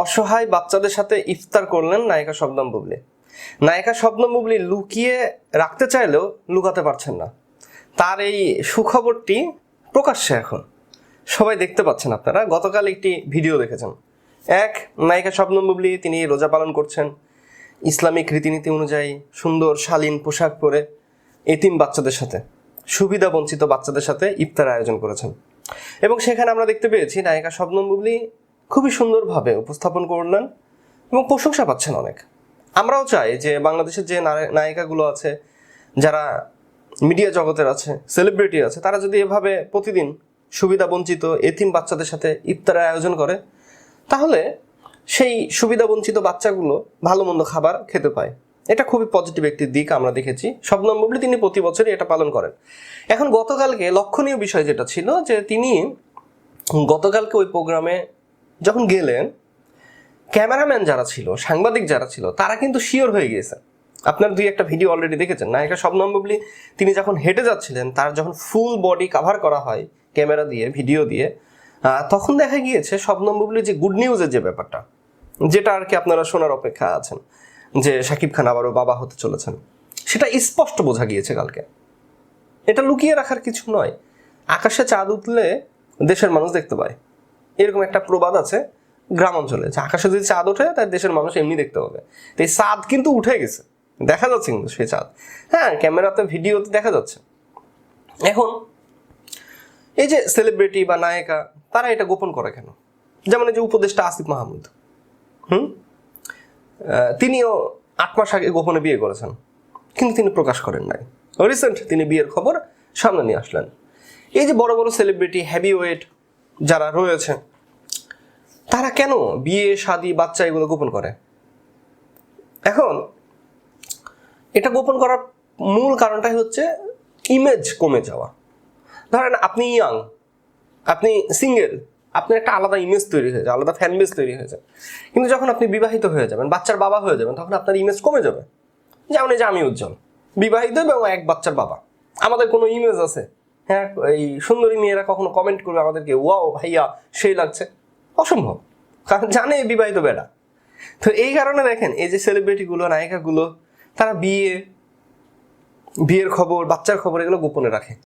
অসহায় বাচ্চাদের সাথে ইফতার করলেন নায়িকা শবনম বুবলী। নায়িকা শবনম বুবলী লুকিয়ে রাখতে চাইলেও লুকাতে পারছেন না। তার এই সুখবরটি প্রকাশ্যে এখন সবাই দেখতে পাচ্ছেন। আপনারা গতকাল একটি ভিডিও দেখেছেন। নায়িকা শবনম বুবলী তিনি রোজা পালন করছেন, ইসলামিক রীতিনীতি অনুযায়ী সুন্দর শালীন পোশাক পরে এতিম বাচ্চাদের সাথে, সুবিধা বঞ্চিত বাচ্চাদের সাথে ইফতার আয়োজন করেছেন। এবং সেখানে আমরা দেখতে পেয়েছি নায়িকা শবনম বুবলী খুবই সুন্দরভাবে উপস্থাপন করলেন এবং প্রশংসা পাচ্ছেন অনেক। আমরাও চাই যে বাংলাদেশের যে নায়িকাগুলো আছে, যারা মিডিয়া জগতের আছে, সেলিব্রিটি আছে, তারা যদি এভাবে প্রতিদিন সুবিধা বঞ্চিত এতিম বাচ্চাদের সাথে ইফতারের আয়োজন করে, তাহলে সেই সুবিধা বঞ্চিত বাচ্চাগুলো ভালো মন্দ খাবার খেতে পায়। এটা খুবই পজিটিভ একটি দিক আমরা দেখেছি। শবনম বুবলী তিনি প্রতি বছরই এটা পালন করেন। এখন গতকালকে লক্ষণীয় বিষয় যেটা ছিল যে তিনি গতকালকে ওই প্রোগ্রামে যখন গেলেন, ক্যামেরাম্যান যারা ছিল, সাংবাদিক যারা ছিল, তারা কিন্তু শিওর হয়ে গিয়েছে। আপনার দুই একটা ভিডিও অলরেডি দেখেছেন। নায়িকা শবনম বুবলী তিনি যখন হেঁটে যাচ্ছিলেন, তার যখন ফুল বডি কাভার করা হয় ক্যামেরা দিয়ে, ভিডিও দিয়ে, তখন দেখা গিয়েছে শবনম বুবলী যে গুড নিউজের যে ব্যাপারটা, যেটা আর কি আপনারা শোনার অপেক্ষা আছেন, যে শাকিব খান আবারও বাবা হতে চলেছেন, সেটা স্পষ্ট বোঝা গিয়েছে কালকে। এটা লুকিয়ে রাখার কিছু নয়। আকাশে চাঁদ উঠলে দেশের মানুষ দেখতে পায়, এরকম একটা প্রবাদ আছে গ্রাম অঞ্চলে, যে আকাশে যদি চাঁদ ওঠে তাই দেশের মানুষ এমনি দেখতে পাবে। তো এই চাঁদ কিন্তু উঠে গেছে, দেখা যাচ্ছে কিন্তু সেই চাঁদ, হ্যাঁ, ক্যামেরাতে ভিডিওতে দেখা যাচ্ছে। এখন এই যে সেলিব্রিটি বা নায়িকা, তারা এটা গোপন করে কেন? যেমন এই যে উপদেষ্টা আসিফ মাহমুদ, তিনিও 8 মাস আগে গোপনে বিয়ে করেছেন, কিন্তু তিনি প্রকাশ করেন নাই। রিসেন্ট তিনি বিয়ের খবর সামনে নিয়ে আসলেন। এই যে বড় বড় সেলিব্রিটি, হেভি ওয়েট যারা রয়েছে, তারা কেন বিয়ে, শাদী, বাচ্চা এগুলো গোপন করে? এখন এটা গোপন করার মূল কারণটাই হচ্ছে ইমেজ কমে যাওয়া। ধরেন আপনি ইয়াং, আপনি সিঙ্গেল, আপনার একটা আলাদা ইমেজ তৈরি হয়ে যায়, আলাদা ফ্যান বেস তৈরি হয়ে যায়। কিন্তু যখন আপনি বিবাহিত হয়ে যাবেন, বাচ্চার বাবা হয়ে যাবেন, তখন আপনার ইমেজ কমে যাবে। যেমন এই যে আমি উজ্জ্বল, বিবাহিত এবং এক বাচ্চার বাবা, আমাদের কোনো ইমেজ আছে? হ্যাঁ, এই সুন্দরী মেয়েরা কখনো কমেন্ট করবে আমাদেরকে, ওয়াও ভাইয়া সেই লাগছে? অসম্ভব, কারণ জানে বিবাহিত বেটা। তো এই কারণে দেখেন এই যে সেলিব্রিটিগুলো, নায়িকাগুলো, তারা বিয়ের খবর, বাচ্চার খবর এগুলো গোপনে রাখে।